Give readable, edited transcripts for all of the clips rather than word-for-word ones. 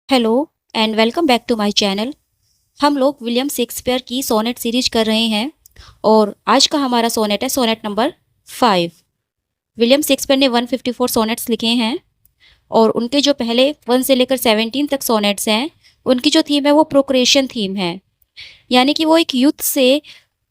Hello and welcome back to my channel. हम लोग William Shakespeare की सोनेट सीरीज कर रहे हैं और आज का हमारा सोनेट है सोनेट नंबर 5। विलियम शेक्सपियर ने 154 सोनेट्स लिखे हैं और उनके जो पहले 1 से लेकर 17 तक सोनेट्स हैं उनकी जो थीम है वो प्रोक्रिएशन थीम है। यानी कि वो एक यूथ से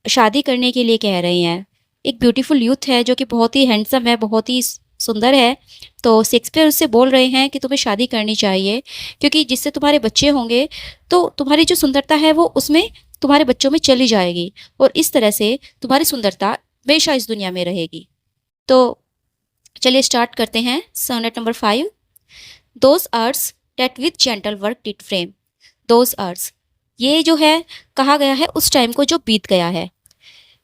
शादी करने के लिए कह रहे हैं। एक ब्यूटीफुल यूथ है जो कि बहुत ही हैंडसम है, बहुत ही सुंदर है। तो शेक्सपियर उससे बोल रहे हैं कि तुम्हें शादी करनी चाहिए क्योंकि जिससे तुम्हारे बच्चे होंगे तो तुम्हारी जो सुंदरता है वो उसमें तुम्हारे बच्चों में चली जाएगी और इस तरह से तुम्हारी सुंदरता हमेशा इस दुनिया में रहेगी। तो चलिए स्टार्ट करते हैं sonnet number 5। Those hours that with gentle work did frame. Those hours, ये जो है कहा गया है उस टाइम को जो बीत गया है,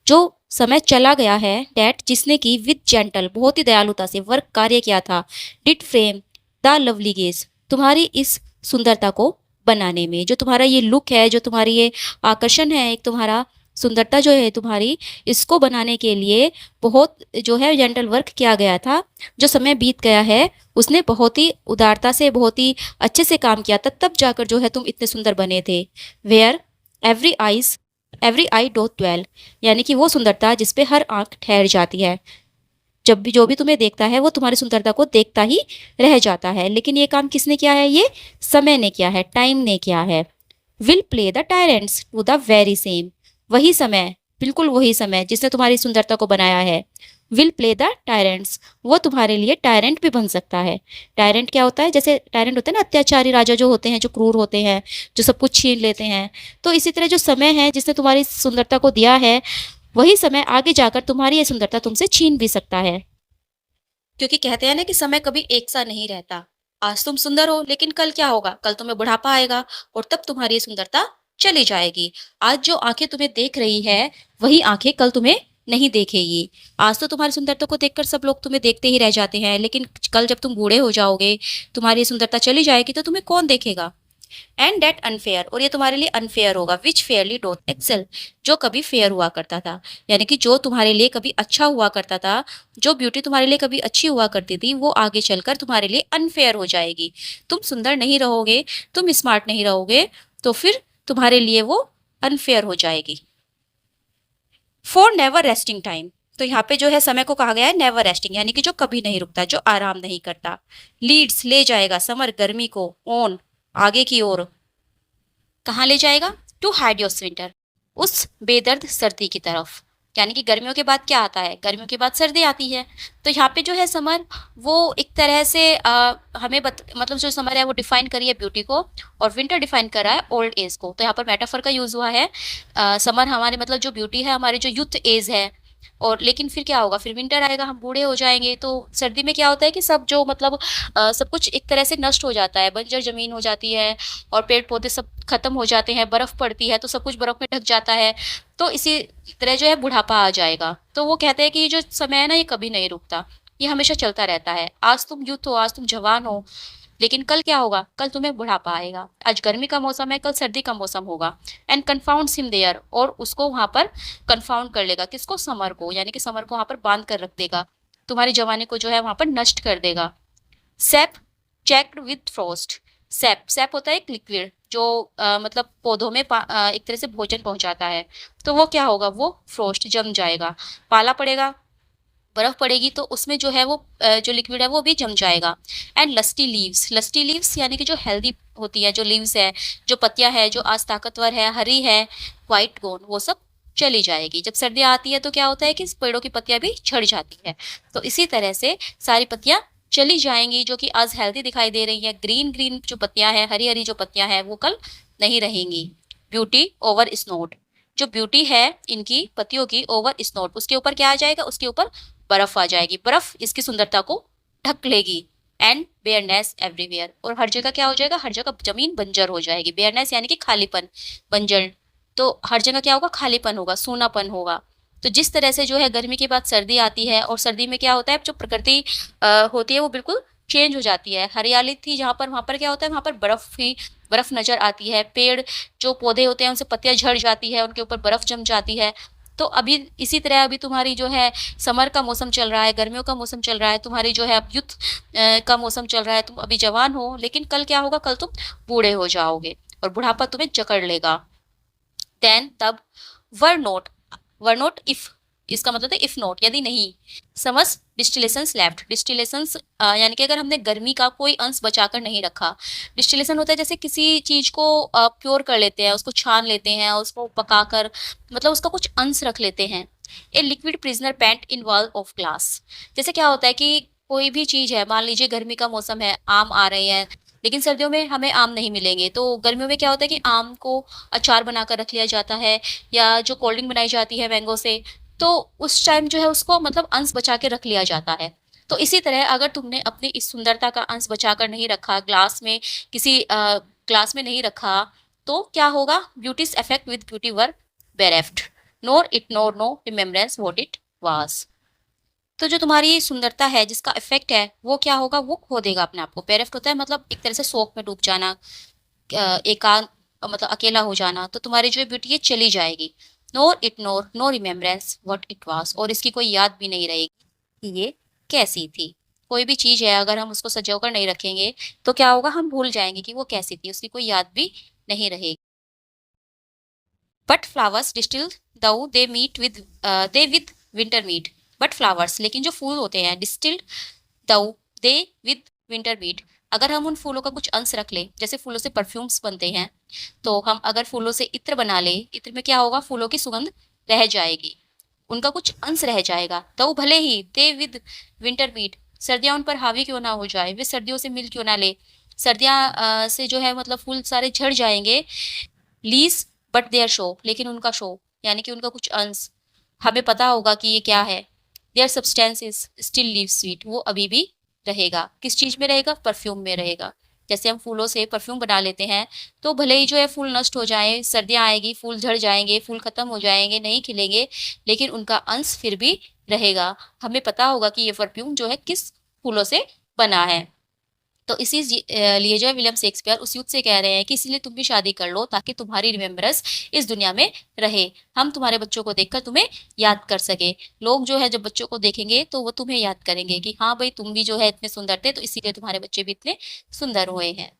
जो समय चला गया है, डैट जिसने की विद जेंटल बहुत ही दयालुता से वर्क कार्य किया था, did frame the lovely gauge तुम्हारी इस सुंदरता को बनाने में। जो तुम्हारा ये लुक है, जो तुम्हारी ये आकर्षण है, एक तुम्हारा सुंदरता जो है तुम्हारी, इसको बनाने के लिए बहुत जो है जेंटल वर्क किया गया था। जो समय बीत गया है उसने बहुत ही उदारता से बहुत ही अच्छे से काम किया था, तब जाकर जो है तुम इतने सुंदर बने थे। वेयर एवरी आई डोथ ड्वेल, यानी कि वो सुंदरता जिसपे हर आंख ठहर जाती है। जब भी जो भी तुम्हें देखता है वो तुम्हारी सुंदरता को देखता ही रह जाता है। लेकिन ये काम किसने किया है? ये समय ने किया है, टाइम ने किया है। Will play the tyrants to the very same, वही समय, बिल्कुल वही समय जिसने तुम्हारी सुंदरता को बनाया है। विल प्ले द टायरेंट्स, वो तुम्हारे लिए टायरेंट भी बन सकता है। टायरेंट क्या होता है? जैसे टायरेंट होते हैं ना, अत्याचारी राजा जो होते हैं, जो क्रूर होते हैं, जो सब कुछ छीन लेते हैं। तो इसी तरह जो समय है जिसने तुम्हारी सुंदरता को दिया है, वही समय आगे जाकर तुम्हारी ये सुंदरता तुमसे छीन भी सकता है। क्योंकि कहते हैं ना कि समय कभी एक सा नहीं रहता। आज तुम सुंदर हो लेकिन कल क्या होगा? कल तुम्हें बुढ़ापा आएगा और तब तुम्हारी ये सुंदरता चली जाएगी। आज जो आंखें तुम्हें देख रही है वही आंखें कल तुम्हें नहीं देखेगी। आज तो तुम्हारी सुंदरता को देखकर सब लोग तुम्हें देखते ही रह जाते हैं, लेकिन कल जब तुम बूढ़े हो जाओगे, तुम्हारी सुंदरता चली जाएगी, तो तुम्हें कौन देखेगा? एंड डेट अनफेयर, और ये तुम्हारे लिए अनफेयर होगा। विच फेयरली डोथ एक्सेल, जो कभी फेयर हुआ करता था, यानी कि जो तुम्हारे लिए कभी अच्छा हुआ करता था, जो ब्यूटी तुम्हारे लिए कभी अच्छी हुआ करती थी, वो आगे चलकर तुम्हारे लिए अनफेयर हो जाएगी। तुम सुंदर नहीं रहोगे, तुम स्मार्ट नहीं रहोगे, तो फिर तुम्हारे लिए वो अनफेयर हो जाएगी। फॉर नेवर रेस्टिंग टाइम, तो यहाँ पे जो है समय को कहा गया है नेवर रेस्टिंग, यानी कि जो कभी नहीं रुकता, जो आराम नहीं करता। लीड्स, ले जाएगा, समर गर्मी को, ऑन आगे की ओर, कहाँ ले जाएगा? टू हाइड विंटर, उस बेदर्द सर्दी की तरफ। यानी कि गर्मियों के बाद क्या आता है? गर्मियों के बाद सर्दी आती है। तो यहाँ पे जो है समर, वो एक तरह से मतलब जो समर है वो डिफाइन करी है ब्यूटी को, और विंटर डिफाइन कर रहा है ओल्ड एज को। तो यहाँ पर मेटाफर का यूज हुआ है। समर हमारे मतलब जो ब्यूटी है, हमारे जो यूथ एज है, और लेकिन फिर क्या होगा? फिर विंटर आएगा, हम बूढ़े हो जाएंगे। तो सर्दी में क्या होता है कि सब जो मतलब सब कुछ एक तरह से नष्ट हो जाता है, बंजर जमीन हो जाती है और पेड़ पौधे सब खत्म हो जाते हैं, बर्फ पड़ती है तो सब कुछ बर्फ में ढक जाता है। तो इसी तरह जो है बुढ़ापा आ जाएगा। तो वो कहते हैं कि ये जो समय है ना, ये कभी नहीं रुकता, ये हमेशा चलता रहता है। आज तुम यूथ हो, आज तुम जवान हो, लेकिन कल क्या होगा? कल तुम्हें बुढ़ापा आएगा। आज गर्मी का मौसम है, कल सर्दी का मौसम होगा। एंड कन्फाउंड्स हिम देयर, और उसको वहां पर कन्फाउंड कर लेगा। किसको? समर को, यानी कि समर को वहां पर बांध कर रख देगा, तुम्हारी जवानी को जो है वहां पर नष्ट कर देगा। सेप चेक्ड विथ फ्रोस्ट, सेप, सेप होता है एक लिक्विड जो मतलब पौधों में एक तरह से भोजन पहुंचाता है। तो वो क्या होगा? वो फ्रोस्ट, जम जाएगा, पाला पड़ेगा, बर्फ पड़ेगी, तो उसमें जो है वो जो लिक्विड है वो भी जम जाएगा। And lusty leaves, lusty leaves यानी कि जो हेल्दी होती है, जो लीव्स है, जो पत्तियां है, जो आज ताकतवर है, हरी है, व्हाइट गोन, वो सब चली जाएगी। जब सर्दी आती है तो क्या होता है कि पेड़ों की पत्तियां भी झड़ जाती है। तो इसी तरह से सारी पत्तियां चली जाएंगी जो कि आज हेल्दी दिखाई दे रही है। ग्रीन ग्रीन जो पत्तियां हैं, हरी हरी जो पत्तियां हैं, वो कल नहीं रहेंगी। ब्यूटी ओवर स्नोड, जो ब्यूटी है इनकी पत्तियों की, ओवर स्नोड, उसके ऊपर क्या आ जाएगा? उसके ऊपर बर्फ आ जाएगी। बर्फ इसकी सुंदरता को ढक लेगी। एंड बेयरनेस एवरीवेयर, और हर जगह क्या हो जाएगा? हर जगह जमीन बंजर हो जाएगी। बेयरनेस यानी कि खालीपन, बंजर, तो हर जगह क्या होगा? खालीपन होगा, सूनापन होगा। तो जिस तरह से जो है गर्मी के बाद सर्दी आती है, और सर्दी में क्या होता है? जो प्रकृति होती है वो बिल्कुल चेंज हो जाती है। हरियाली थी जहाँ पर, वहां पर क्या होता है? वहां पर बर्फ ही बर्फ नजर आती है। पेड़ जो पौधे होते हैं उनसे पत्तियां झड़ जाती है, उनके ऊपर बर्फ जम जाती है। तो अभी इसी तरह अभी तुम्हारी जो है समर का मौसम चल रहा है, गर्मियों का मौसम चल रहा है, तुम्हारी जो है अब यूथ का मौसम चल रहा है, तुम अभी जवान हो, लेकिन कल क्या होगा, कल तुम बूढ़े हो जाओगे और बुढ़ापा तुम्हें जकड़ लेगा। देन तब वर नोट, वर नोट इफ, इसका मतलब है इफ नोट, यदि नहीं, समझ डिस्टिलेशंस लेफ्ट, डिस्टिलेशंस यानी कि अगर हमने गर्मी का कोई अंश बचाकर नहीं रखा। डिस्टिलेशन होता है जैसे किसी चीज को प्योर कर लेते हैं, उसको छान लेते हैं, उसको पकाकर, मतलब उसका कुछ अंश रख लेते हैं। A liquid prisoner pent in wall of glass, जैसे क्या होता है कि कोई भी चीज है, मान लीजिए गर्मी का मौसम है, आम आ रहे हैं, लेकिन सर्दियों में हमें आम नहीं मिलेंगे, तो गर्मियों में क्या होता है कि आम को अचार बनाकर रख लिया जाता है, या जो कोल्ड ड्रिंक बनाई जाती है मैंगो से, तो उस टाइम जो है उसको मतलब अंश बचा के रख लिया जाता है। तो इसी तरह अगर तुमने अपनी इस सुंदरता का अंश बचाकर नहीं रखा, ग्लास में किसी ग्लास में नहीं रखा, तो क्या होगा, beauty's effect with beauty were bereft, nor it nor no remembrance what it was. तो जो तुम्हारी सुंदरता है, जिसका इफेक्ट है, वो क्या होगा, वो खो देगा अपने आप को। बेरेफ्ट होता है मतलब एक तरह से शोक में डूब जाना, एकांत, मतलब अकेला हो जाना, तो तुम्हारी जो ब्यूटी है चली जाएगी। Nor it nor no remembrance what it was, और इसकी कोई याद भी नहीं रहेगी कि ये कैसी थी। कोई भी चीज है अगर हम उसको सजो कर नहीं रखेंगे तो क्या होगा, हम भूल जाएंगे कि वो कैसी थी, उसकी कोई याद भी नहीं रहेगी। But flowers distil though they meet with, they with winter meet, but flowers, लेकिन जो फूल होते हैं, डिस्टिल्ड दो दे विद विंटर मीट, अगर हम उन फूलों का कुछ अंश रख लें, जैसे फूलों से परफ्यूम्स बनते हैं, तो हम अगर फूलों से इत्र बना लें, इत्र में क्या होगा, फूलों की सुगंध रह जाएगी, उनका कुछ अंश रह जाएगा। तो भले ही दे विद विंटर मीट, सर्दियां उन पर हावी क्यों ना हो जाए, वे सर्दियों से मिल क्यों ना ले, सर्दियां से जो है मतलब फूल सारे झड़ जाएंगे, लीज बट देयर शो, लेकिन उनका शो यानी कि उनका कुछ अंश, हमें पता होगा कि ये क्या है, their substance is still live sweet, वो अभी भी रहेगा। किस चीज में रहेगा, परफ्यूम में रहेगा। जैसे हम फूलों से परफ्यूम बना लेते हैं, तो भले ही जो है फूल नष्ट हो जाए, सर्दियां आएगी, फूल झड़ जाएंगे, फूल खत्म हो जाएंगे, नहीं खिलेंगे, लेकिन उनका अंश फिर भी रहेगा। हमें पता होगा कि ये परफ्यूम जो है किस फूलों से बना है। तो इसी लिए जो है विलियम शेक्सपियर उस युद्ध से कह रहे हैं कि इसलिए तुम भी शादी कर लो, ताकि तुम्हारी रिमेम्बरेंस इस दुनिया में रहे, हम तुम्हारे बच्चों को देखकर तुम्हें याद कर सके। लोग जो है जब बच्चों को देखेंगे तो वो तुम्हें याद करेंगे कि हाँ भाई, तुम भी जो है इतने सुंदर थे, तो इसीलिए तुम्हारे बच्चे भी इतने सुंदर हुए हैं।